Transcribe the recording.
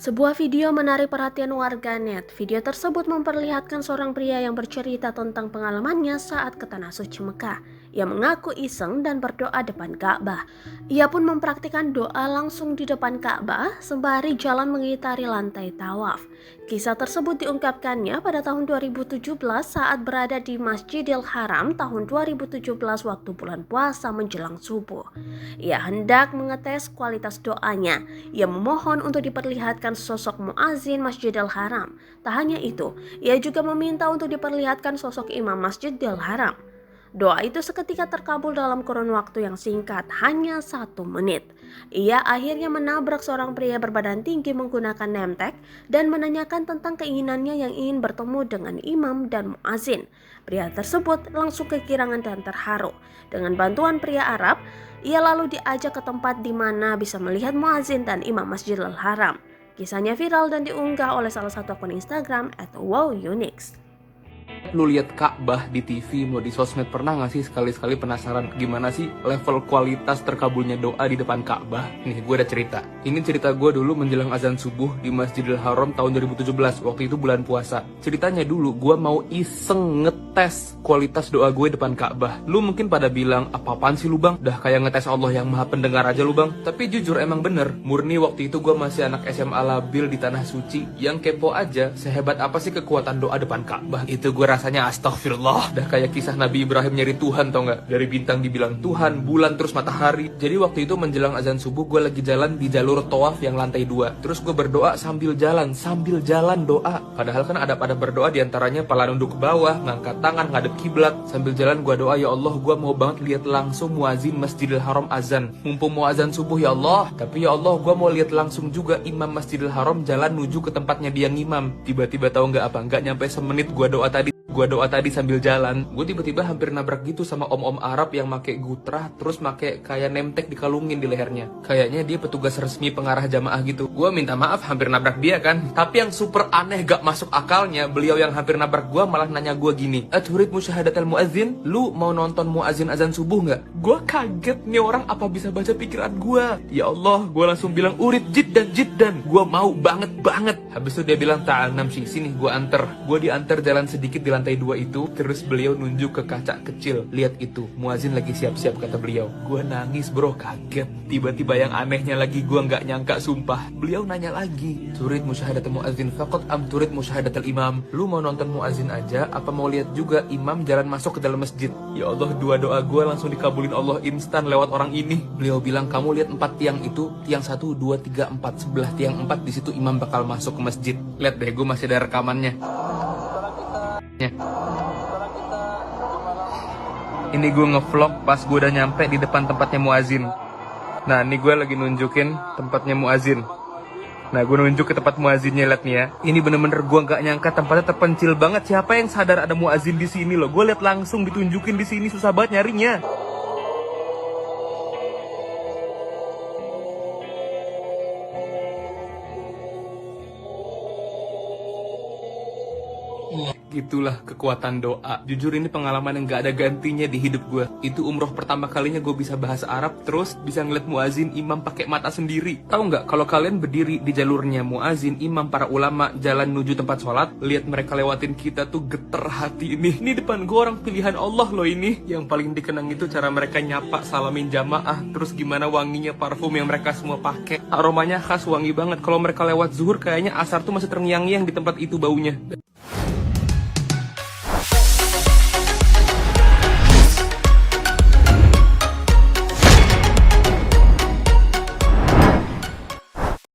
Sebuah video menarik perhatian warganet. Video tersebut memperlihatkan seorang pria yang bercerita tentang pengalamannya saat ke Tanah Suci Mekah. Ia mengaku iseng dan berdoa depan Ka'bah. Ia pun mempraktikkan doa langsung di depan Ka'bah sembari jalan mengitari lantai tawaf. Kisah tersebut diungkapkannya pada tahun 2017 saat berada di Masjidil Haram tahun 2017 waktu bulan puasa menjelang subuh. Ia hendak mengetes kualitas doanya. Ia memohon untuk diperlihatkan sosok muazin Masjidil Haram. Tak hanya itu, ia juga meminta untuk diperlihatkan sosok imam Masjidil Haram. Doa itu seketika terkabul dalam kurun waktu yang singkat, hanya 1 menit. Ia akhirnya menabrak seorang pria berbadan tinggi menggunakan nemtek dan menanyakan tentang keinginannya yang ingin bertemu dengan imam dan muazin. Pria tersebut langsung kegirangan dan terharu. Dengan bantuan pria Arab, ia lalu diajak ke tempat di mana bisa melihat muazin dan imam Masjidil Haram. Kisahnya viral dan diunggah oleh salah satu akun Instagram @wowunix. Lu lihat Ka'bah di TV, mau di sosmed, pernah gak sih sekali-sekali penasaran gimana sih level kualitas terkabulnya doa di depan Ka'bah? Nih, gue ada cerita. Ini cerita gue dulu menjelang azan subuh di Masjidil Haram tahun 2017, waktu itu bulan puasa. Ceritanya dulu gue mau iseng ngetes kualitas doa gue depan Ka'bah. Lu mungkin pada bilang, apa-apaan sih lu bang? Dah kayak ngetes Allah yang maha pendengar aja lu bang. Tapi jujur emang bener, murni waktu itu gue masih anak SMA labil di Tanah Suci. Yang kepo aja, sehebat apa sih kekuatan doa depan Ka'bah? Itu gue rasanya astagfirullah. Dah kayak kisah Nabi Ibrahim nyari Tuhan, tau gak? Dari bintang dibilang Tuhan, bulan, terus matahari. Jadi waktu itu menjelang azan subuh gue lagi jalan di jalur tawaf yang lantai 2. Terus gue berdoa sambil jalan doa. Padahal kan ada pada berdoa diantaranya pala nunduk ke bawah, ngangkat tangan, ngadep kiblat. Sambil jalan gue doa, ya Allah gue mau banget lihat langsung muazin Masjidil Haram azan. Mumpung mau azan subuh ya Allah. Tapi ya Allah gue mau lihat langsung juga imam Masjidil Haram jalan menuju ke tempatnya dia ngimam. Tiba-tiba tahu nggak apa? Nggak nyampe semenit gue doa tadi sambil jalan, gue tiba-tiba hampir nabrak gitu sama om-om Arab yang make gutrah, terus make kayak nemtek dikalungin di lehernya. Kayaknya dia petugas resmi pengarah jamaah gitu. Gue minta maaf hampir nabrak dia kan. Tapi yang super aneh gak masuk akalnya, beliau yang hampir nabrak gue malah nanya gue gini, "Aturid musyahadatal muazzin? Lu mau nonton muazzin azan subuh gak?" Gue kaget, nih orang apa bisa baca pikiran gue. Ya Allah, gue langsung bilang, "Urid jiddan, gue mau banget." Habis itu dia bilang, "Ta'al namsi, sini gue anter." Gue diantar jalan sedikit di lantai 2 itu, terus beliau nunjuk ke kaca kecil. "Lihat itu, muazin lagi siap-siap," kata beliau. Gue nangis bro, kaget. Tiba-tiba yang anehnya lagi, gue nggak nyangka sumpah. Beliau nanya lagi, "Turid musyahadatul muazin faqat am turid musyahadatul imam?" Lu mau nonton muazin aja, apa mau lihat juga imam jalan masuk ke dalam masjid? Ya Allah, dua doa gue langsung dikabulin Allah instan lewat orang ini. Beliau bilang, "Kamu lihat 4 tiang itu, tiang 1, 2, 3, 4. Sebelah tiang 4 di situ imam bakal masuk ke masjid." Lihat deh, gue masih ada rekamannya. Ini gue ngevlog pas gue udah nyampe di depan tempatnya muazin. Nah, ini gue lagi nunjukin tempatnya muazin. Nah, gue nunjuk ke tempat muazinnya, liat nih ya. Ini bener-bener gue nggak nyangka tempatnya terpencil banget. Siapa yang sadar ada muazin di sini loh? Gue liat langsung ditunjukin di sini, susah banget nyarinya. Gitulah kekuatan doa. Jujur ini pengalaman yang gak ada gantinya di hidup gue. Itu umroh pertama kalinya gue bisa bahasa Arab, terus bisa ngeliat muazin imam pakai mata sendiri. Tahu nggak, kalau kalian berdiri di jalurnya muazin imam para ulama jalan menuju tempat sholat, lihat mereka lewatin kita tuh geter hati ini. Ini depan gue orang pilihan Allah loh ini. Yang paling dikenang itu cara mereka nyapa, salamin jamaah, terus gimana wanginya parfum yang mereka semua pakai. Aromanya khas, wangi banget. Kalau mereka lewat zuhur kayaknya asar tuh masih terngiang-ngiang di tempat itu baunya.